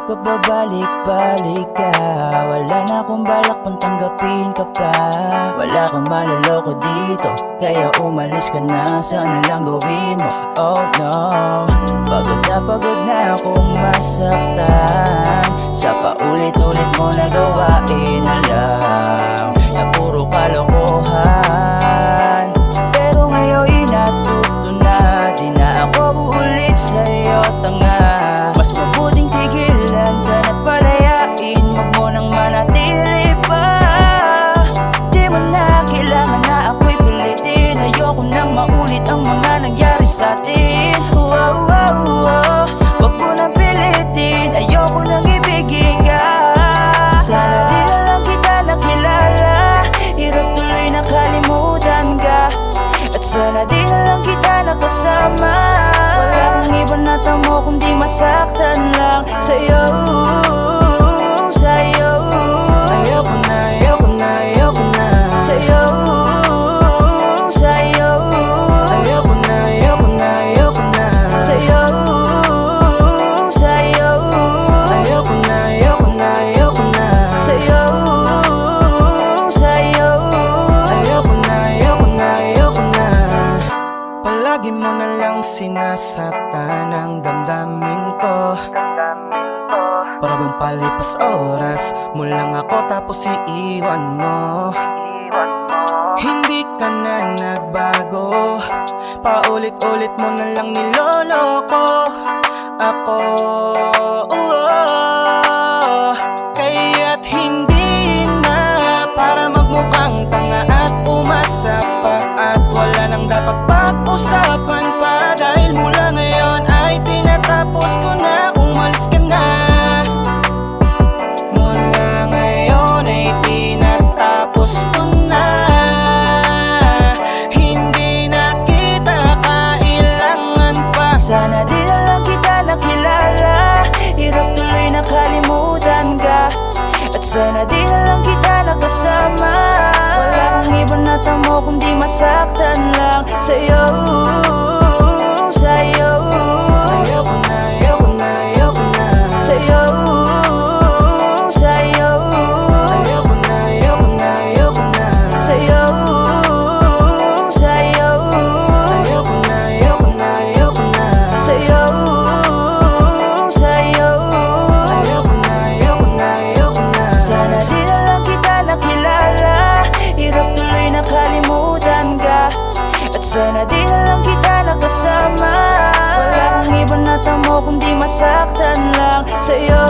bakit pababalik-balik ka? Wala na akong balak pang tanggapin ka pa. Wala kang maloloko dito, kaya umalis ka na. Sana lang gawin mo, oh no. Pagod na akong masaktan sa paulit-ulit mo na gawain. Alam na puro kalokohan, pero ngayon inatuto na. Di na ako uulit sa'yo, tanga. Mas mabuting tigilan ka na't palayain. Huwag mo nang manatili pa. Di mo na kailangan na ako'y pilitin. Ayoko nang maulit ang mga nangyari sa'tin. Wow, wow, wow. Huwag mo nang pilitin. Ayoko nang ibigin ka. Sana di na lang kita nakilala. Hirap tuloy nakalimutan ka. At sana di na lang kita nakasama. Wala kang iba na tamo kundi masaktan lang sa'yo, sa'yo. Ayoko na, ayoko na, ayoko na. Sa'yo, sa'yo. Ayoko na, ayoko na, ayoko na. Sa'yo, sa'yo. Ayoko na, ayoko na, ayoko na. Sa'yo, sa'yo. Ayoko na, ayoko na, ayoko na. Palagi mo na lang sinasaktan ang damdamin ko. Para bang palipas oras mo lang ako tapos iiwan mo. Hindi ka na nagbago, paulit-ulit mo na lang niloloko ako. Kaya't hindi na para magmukhang tanga at umasa pa. At wala nang dapat pag-usapan pa. Dahil mula ngayon ay tinatapos ko na. Umalis ka na. Mula ngayon ay tinatapos ko na. Hindi na kita kailangan pa. Sana di na lang kita nakilala. Hirap tuloy nakalimutan ka. At sana di na lang kita nakasama. Wala kang iba na tamo kundi masaktan lang sa'yo, sa'yo. Ayoko na, ayoko na, ayoko na. Sa'yo, sa'yo. Ayoko na, ayoko na, ayoko na. Sa'yo, sa'yo. Ayoko na, ayoko na, ayoko na. Sa'yo, sa'yo. Ayoko na, ayoko na, ayoko na. Sana di na lang kita nakilala. Hirap tuloy nakalimutan ka. At sana di na lang kita nakasama. Wala kang iba na tamo kundi masaktan lang sa'yo.